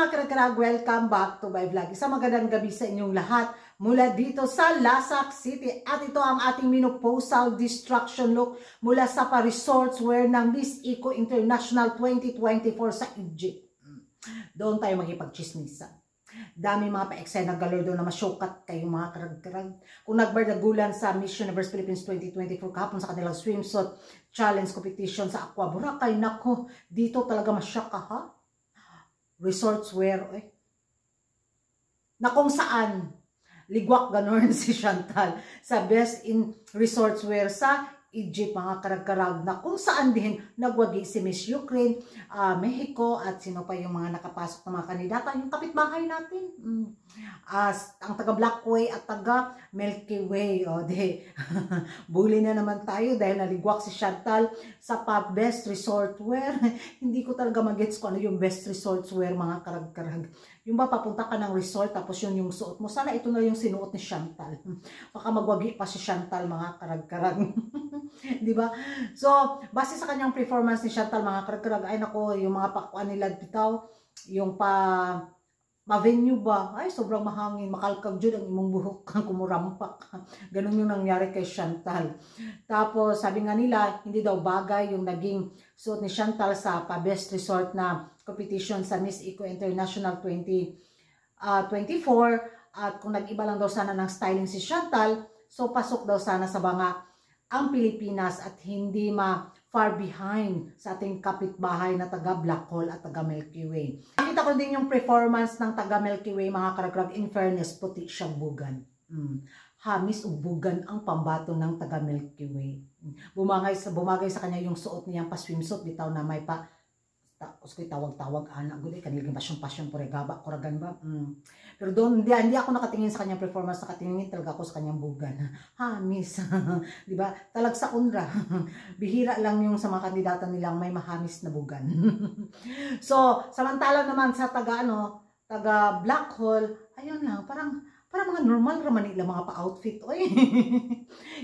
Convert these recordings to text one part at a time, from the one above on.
mga karag-karag, welcome back to my vlog. Isang magandang gabi sa inyong lahat mula dito sa Lasak City. At ito ang ating menopausal destruction look mula sa pa-resorts wear ng Miss Eco International 2024 sa Egypt. Doon tayo magipagchismisan. Dami mga pa-eksena galore doon na masyukat kayong mga karag-karag. Kung nagbardagulan sa Miss Universe Philippines 2024 kahapon sa kanilang swimsuit challenge competition sa Aqua Boracay, nako, dito talaga masyak ka ha? Resorts wear, na kung saan ligwak ganon si Chantal sa best in resorts wear sa Egypt, mga karag-karag, na kung saan din nagwagi si Miss Ukraine, Mexico, at sino pa yung mga nakapasok na mga kandidata, yung kapitbahay natin, ang taga Blackway at taga Milky Way. O de, bully na naman tayo dahil naligwak si Chantal sa best resort wear. Hindi ko talaga mag-gets kung ano yung best resort wear, mga karag-karag. Yung ba papunta ka ng resort tapos yun yung suot mo, sana ito na yung sinuot ni Chantal. Baka magwagi pa si Chantal, mga karag-karag. Di ba? So, base sa kanyang performance ni Chantal, mga karag-karag, ay nako, yung mga pakuan nila bitaw, yung ma-venue ba? Ay, sobrang mahangin, makalkag dyan ang imong buhok, kumurampak. Ganun yung nangyari kay Chantal. Tapos, sabi nga nila, hindi daw bagay yung naging suot ni Chantal sa pa-best resort na competition sa Miss Eco International 2024. At kung nag-iba lang daw sana ng styling si Chantal, so pasok daw sana sa banga ang Pilipinas at hindi far behind sa ating kapitbahay na taga Black Hole at taga Milky Way. Nakita ko din yung performance ng taga Milky Way, mga karag-karag. In fairness, puti siyang bugan. Hamis o bugan ang pambato ng taga Milky Way. Bumagay sa kanya yung suot niyang pa-swimsuit, bitaw na may pa uskoy tawag-tawag anak gud kanilang pasyon pore gaba kuragan ba. Pero doon hindi ako nakatingin sa kanyang performance, nakatingin talaga ako sa kanyang bugan. Hamis. Di ba? Talag sa unra. Bihira lang yung sa mga kandidata nilang may mahamis na bugan. So, samantala naman sa taga Black Hole, ayun lang, parang mga normal raman nila mga pa-outfit.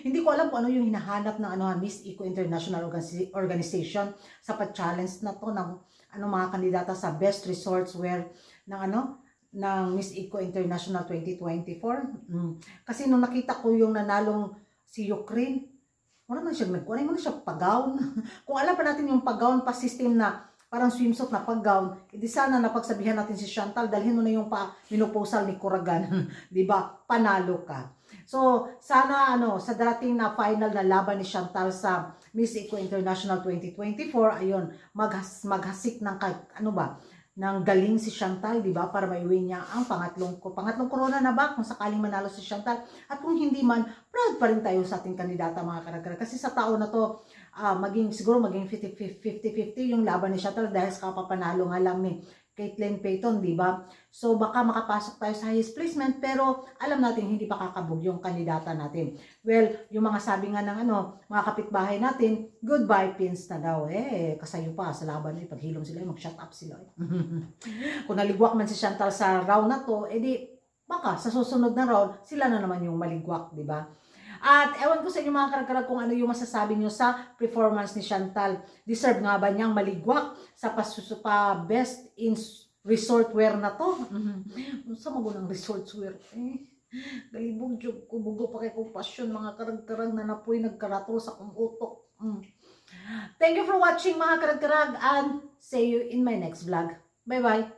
Hindi ko alam kung ano yung hinahanap ng Miss Eco International Organization sa pa-challenge na to ng mga kandidata sa best resorts wear ng Miss Eco International 2024. Kasi nung nakita ko yung nanalong si Ukraine, wala man siya pag-gown. Kung alam pa natin yung pag-gown pa system na parang swimsuit na pag-gown, hindi sana napagsabihan natin si Chantal, dalhin mo na yung menopausal ni Kuragan, di ba? Panalo ka. So, sana sa darating na final na laban ni Chantal sa Miss Eco International 2024, ayun, maghasik ng ng galing si Chantal, di ba? Para maiuwi niya ang pangatlong corona na ba kung sakaling manalo si Chantal. At kung hindi man, proud pa rin tayo sa ating kandidata, mga karag-karag. Kasi sa taon na to, siguro maging 50-50 yung laban ni Chantal dahil sa kapapanalo nga lang ni Caitlin Payton, di ba? So baka makapasok tayo sa highest placement, pero alam natin hindi pa kakabog yung kandidata natin. Well, yung mga sabi nga ng mga kapitbahay natin, goodbye pins na daw. Kasayo pa sa laban, paghilom sila, mag-shut up sila. Kung naligwak man si Chantal sa round na to, edi baka sa susunod na round, sila na naman yung maligwak, di ba? At ewan ko sa inyo, mga karag-karag, kung ano yung masasabi nyo sa performance ni Chantal. Deserve nga ba niyang maligwak sa best in resort wear na to? Sa magulang resort wear? Galibog job ko, bugo pa kay compassion, mga karag-karag, na napoy nagkaratol sa kong utok. Thank you for watching, mga karag-karag, and see you in my next vlog. Bye-bye!